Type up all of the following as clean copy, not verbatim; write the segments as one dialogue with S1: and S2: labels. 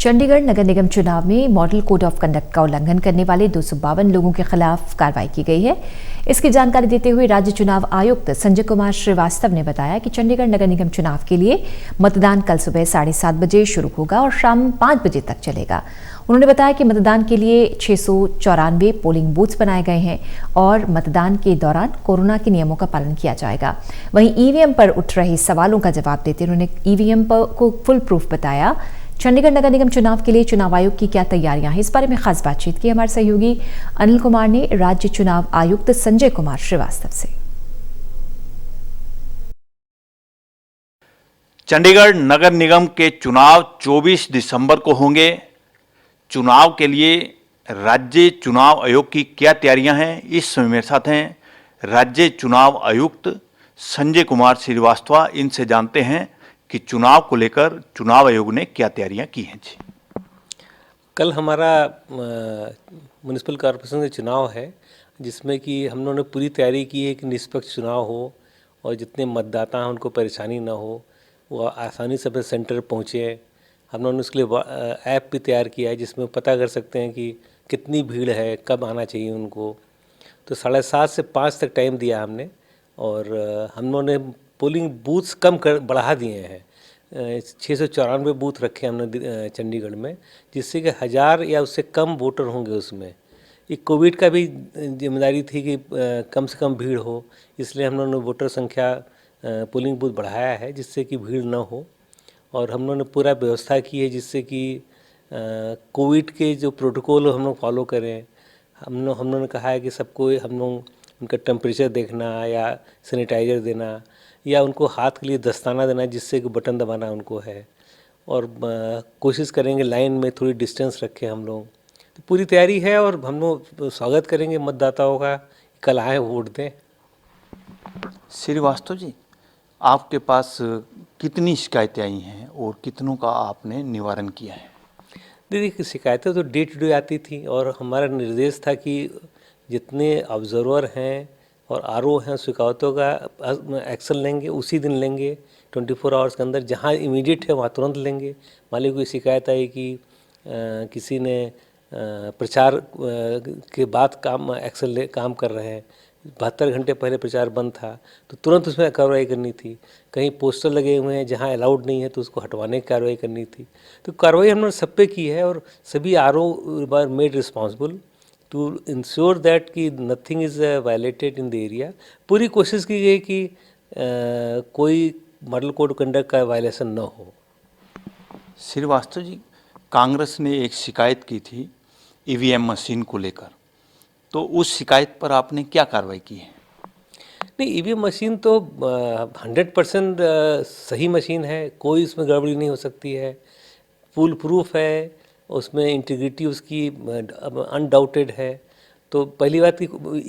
S1: चंडीगढ़ नगर निगम चुनाव में model code of conduct का उल्लंघन करने वाले 252 लोगों के खिलाफ कार्रवाई की गई है। इसकी जानकारी देते हुए राज्य चुनाव आयुक्त संजय कुमार श्रीवास्तव ने बताया कि चंडीगढ़ नगर निगम चुनाव के लिए मतदान कल सुबह 7:30 बजे शुरू होगा और शाम 5 बजे तक चलेगा। उन्होंने बताया कि मतदान के लिए 694 पोलिंग बूथ्स बनाए गए हैं और मतदान के दौरान कोरोना के नियमों का पालन किया जाएगा। वहीं ईवीएम पर उठ रहे सवालों का जवाब देते उन्होंने ईवीएम को फुल प्रूफ बताया। चंडीगढ़ नगर निगम चुनाव के लिए चुनाव आयोग की क्या तैयारियां हैं, इस बारे में खास बातचीत की हमारे सहयोगी अनिल कुमार ने राज्य चुनाव आयुक्त संजय कुमार श्रीवास्तव से।
S2: चंडीगढ़ नगर निगम के चुनाव 24 दिसंबर को होंगे। चुनाव के लिए राज्य चुनाव आयोग की क्या तैयारियां हैं, इस समय मेरे साथ हैं राज्य चुनाव आयुक्त संजय कुमार श्रीवास्तव। इनसे जानते हैं कि चुनाव को लेकर चुनाव आयोग ने क्या तैयारियां की हैं। जी,
S3: कल हमारा म्युनिसिपल कॉरपोरेशन का चुनाव है, जिसमें कि हम लोगों ने पूरी तैयारी की है कि निष्पक्ष चुनाव हो और जितने मतदाता हैं उनको परेशानी ना हो, वो आसानी से अपने सेंटर पहुँचे। हम लोगों ने उसके लिए ऐप भी तैयार किया है जिसमें पता कर सकते हैं कि कितनी भीड़ है, कब आना चाहिए उनको। तो 7:30 से 5 तक टाइम दिया हमने और हम लोगों ने पोलिंग बूथ्स बढ़ा दिए हैं। 694 बूथ रखे हमने चंडीगढ़ में, जिससे कि 1000 या उससे कम वोटर होंगे उसमें। एक कोविड का भी जिम्मेदारी थी कि कम से कम भीड़ हो, इसलिए हम लोगों ने वोटर संख्या पोलिंग बूथ बढ़ाया है जिससे कि भीड़ न हो। और हम लोगों ने पूरा व्यवस्था की है जिससे कि कोविड के जो प्रोटोकॉल हम लोग फॉलो करें। हम लोगों ने कहा है कि सबको हम लोग उनका टेम्परेचर देखना या सैनिटाइज़र देना या उनको हाथ के लिए दस्ताना देना जिससे कि बटन दबाना उनको है। और कोशिश करेंगे लाइन में थोड़ी डिस्टेंस रखें हम लोग। तो पूरी तैयारी है और हम लोग स्वागत करेंगे मतदाताओं का, कल आए वोट दें।
S2: श्रीवास्तव जी, आपके पास कितनी शिकायतें आई हैं और कितनों का आपने निवारण किया है?
S3: देखिए, शिकायतें तो डे टू डे आती थी और हमारा निर्देश था कि जितने ऑब्जर्वर हैं और आरओ हैं शिकायतों का एक्शन लेंगे, उसी दिन लेंगे 24 आवर्स के अंदर। जहाँ इमीडिएट है वहाँ तुरंत लेंगे। मान लीजिए कोई शिकायत आई कि किसी ने प्रचार के बाद काम कर रहे हैं, 72 घंटे पहले प्रचार बंद था, तो तुरंत उसमें कार्रवाई करनी थी। कहीं पोस्टर लगे हुए हैं जहां अलाउड नहीं है तो उसको हटवाने की कार्रवाई करनी थी। तो कार्रवाई हमने सब पे की है और सभी RO were made responsible to ensure that कि nothing is violated in the area. पूरी कोशिश की गई कि कोई मॉडल कोड कंडक्ट का वायलेशन न हो।
S2: श्रीवास्तव जी, कांग्रेस ने एक शिकायत की थी ईवीएम मशीन को लेकर, तो उस शिकायत पर आपने क्या कार्रवाई की है?
S3: नहीं, ईवीएम मशीन तो 100% सही मशीन है, कोई इसमें गड़बड़ी नहीं हो सकती है, फुल प्रूफ है, उसमें इंटीग्रिटी उसकी अनडाउटेड है। तो पहली बात कि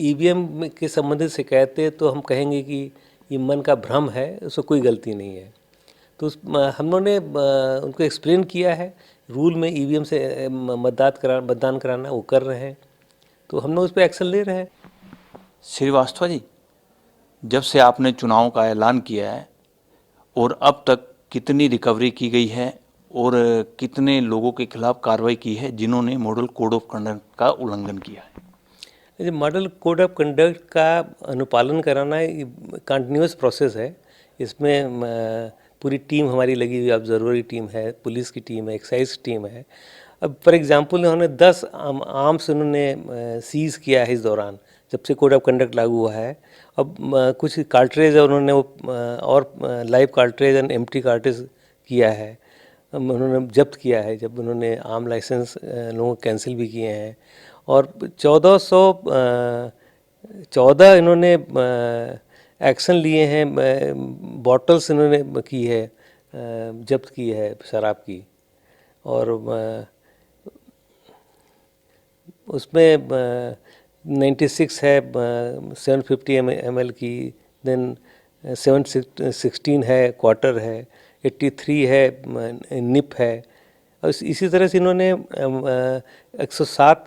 S3: ईवीएम के संबंधित शिकायतें तो हम कहेंगे कि ये मन का भ्रम है, उसमें कोई गलती नहीं है। तो हम लोगों ने उनको एक्सप्लेन किया है, रूल में ईवीएम से मतदान कराना वो कर रहे हैं, तो हम लोग उस पर एक्शन ले रहे हैं।
S2: श्रीवास्तव जी, जब से आपने चुनाव का ऐलान किया है और अब तक कितनी रिकवरी की गई है और कितने लोगों के खिलाफ कार्रवाई की है जिन्होंने मॉडल कोड ऑफ कंडक्ट का उल्लंघन किया है?
S3: मॉडल कोड ऑफ कंडक्ट का अनुपालन कराना कंटिन्यूस प्रोसेस है। इसमें पूरी टीम हमारी लगी हुई, ऑब्जर्वर की टीम है, पुलिस की टीम है, एक्साइज की टीम है। अब फॉर एग्जांपल उन्होंने 10 आर्म्स उन्होंने सीज़ किया है इस दौरान, जब से कोड ऑफ कंडक्ट लागू हुआ है। अब कुछ कार्ट्रेज उन्होंने और live cartridge and empty cartridge किया है, उन्होंने जब्त किया है, जब उन्होंने आम लाइसेंस लोगों को कैंसिल भी किए हैं। और 1414 इन्होंने एक्शन लिए हैं, बॉटल्स इन्होंने की है, जब्त की है शराब की। और उसमें 96 है 750 ml की, देन 716 है क्वार्टर है, 83 है निप है। और इसी तरह से इन्होंने 107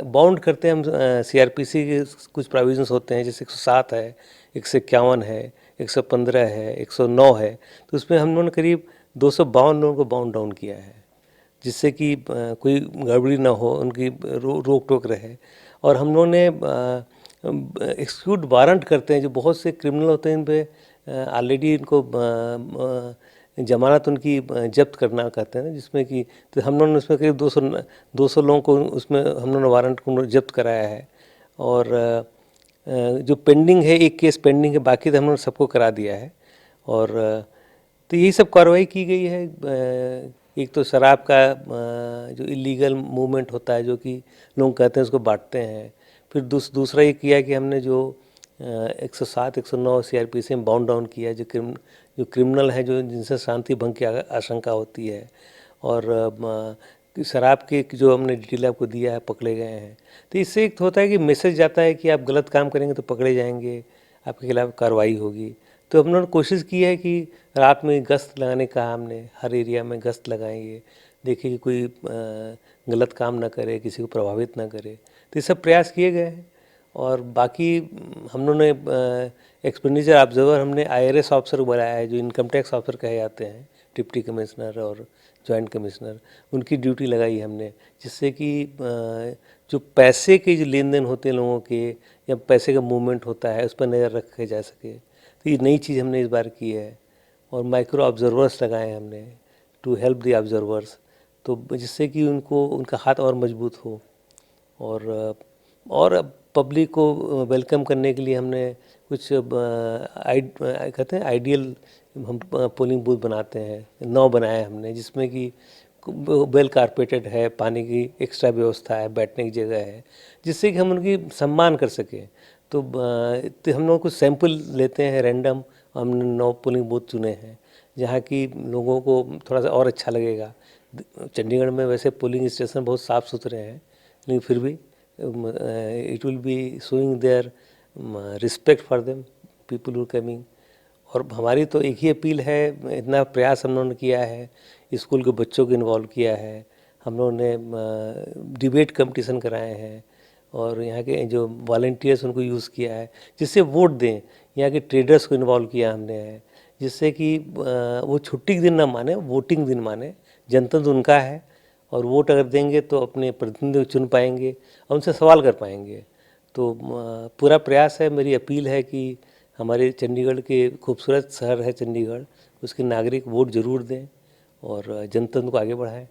S3: बाउंड करते हैं हम, सीआरपीसी के कुछ प्रोविजंस होते हैं, जैसे 107 है, 151 है, 115 है, 109 है। तो उसमें हम लोगों ने करीब 252 लोगों को बाउंड डाउन किया है। जिससे कि कोई गड़बड़ी ना हो, उनकी रोक टोक रहे। और हम लोगों ने एक्सिक्यूट वारंट करते हैं, जो बहुत से क्रिमिनल होते हैं इन पे ऑलरेडी इनको जमानत उनकी जब्त करना कहते हैं ना, जिसमें कि तो हम लोगों ने उसमें करीब 200 लोगों को उसमें हम लोगों ने वारंट को जब्त कराया है। और जो पेंडिंग है, एक केस पेंडिंग है, बाकी तो हम लोगों ने सबको करा दिया है। और तो यही सब कार्रवाई की गई है। एक तो शराब का जो इलीगल मूवमेंट होता है, जो कि लोग कहते हैं उसको बांटते हैं। फिर दूसरा ये किया कि हमने जो 107 109 CRPC में बाउंड डाउन किया, जो क्रिमिनल है, जो जिनसे शांति भंग की आशंका होती है। और शराब के जो हमने डिटेल आपको दिया है, पकड़े गए हैं। तो इससे एक होता है कि मैसेज जाता है कि आप गलत काम करेंगे तो पकड़े जाएंगे, आपके खिलाफ कार्रवाई होगी। तो हम लोगों ने कोशिश की है कि रात में गश्त लगाने का, हमने हर एरिया में गश्त लगाएंगे, देखें कि कोई गलत काम ना करे, किसी को प्रभावित ना करे। तो ये सब प्रयास किए गए हैं। और बाकी हम लोगों ने एक्सपेंडिचर ऑब्जर्वर हमने IRS ऑफिसर बनाया है, जो इनकम टैक्स ऑफिसर कहे जाते हैं, डिप्टी कमिश्नर और जॉइंट कमिश्नर, उनकी ड्यूटी लगाई हमने, जिससे कि जो पैसे के जो लेन देन होते हैं लोगों के, या पैसे का मूवमेंट होता है, उस पर नज़र रखे जा सके। तो ये नई चीज़ हमने इस बार की है। और माइक्रो ऑब्जर्वर्स लगाए हैं हमने टू हेल्प द ऑब्जर्वर्स, तो जिससे कि उनको उनका हाथ और मजबूत हो। और पब्लिक को वेलकम करने के लिए हमने कुछ कहते हैं आइडियल हम पोलिंग बूथ बनाते हैं, 9 बनाए हमने, जिसमें कि वेल कारपेटेड है, पानी की एक्स्ट्रा व्यवस्था है, बैठने की जगह है, जिससे कि हम उनकी सम्मान कर सकें। तो हम लोग कुछ सैंपल लेते हैं रैंडम, हमने 9 पोलिंग बूथ चुने हैं, जहाँ की लोगों को थोड़ा सा और अच्छा लगेगा। चंडीगढ़ में वैसे पोलिंग स्टेशन बहुत साफ़ सुथरे हैं, लेकिन फिर भी it will be showing their respect for them people who coming। और हमारी तो एक ही अपील है, इतना प्रयास हम लोगों ने किया है, स्कूल के बच्चों को इन्वॉल्व किया है, हम लोगों ने डिबेट कंपटीशन कराए हैं, और यहाँ के जो वॉलंटियर्स उनको यूज़ किया है, जिससे वोट दें। यहाँ के ट्रेडर्स को इन्वॉल्व किया हमने है, जिससे कि वो छुट्टी के दिन ना माने, वोटिंग दिन माने। जनता तो उनका है, और वोट अगर देंगे तो अपने प्रतिनिधि चुन पाएंगे और उनसे सवाल कर पाएंगे। तो पूरा प्रयास है, मेरी अपील है कि हमारे चंडीगढ़ के खूबसूरत शहर है चंडीगढ़, उसके नागरिक वोट जरूर दें और जनतंत्र को आगे बढ़ाएं।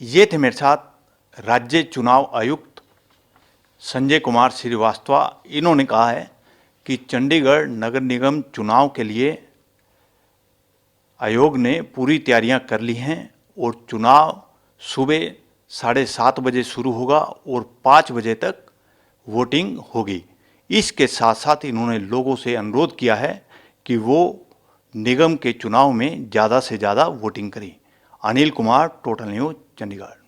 S2: ये थे मेरे साथ राज्य चुनाव आयुक्त संजय कुमार श्रीवास्तव। इन्होंने कहा है कि चंडीगढ़ नगर निगम चुनाव के लिए आयोग ने पूरी तैयारियां कर ली हैं और चुनाव सुबह 7:30 बजे शुरू होगा और 5 बजे तक वोटिंग होगी। इसके साथ साथ इन्होंने लोगों से अनुरोध किया है कि वो निगम के चुनाव में ज़्यादा से ज़्यादा वोटिंग करें। Anil Kumar, total news, Chandigarh.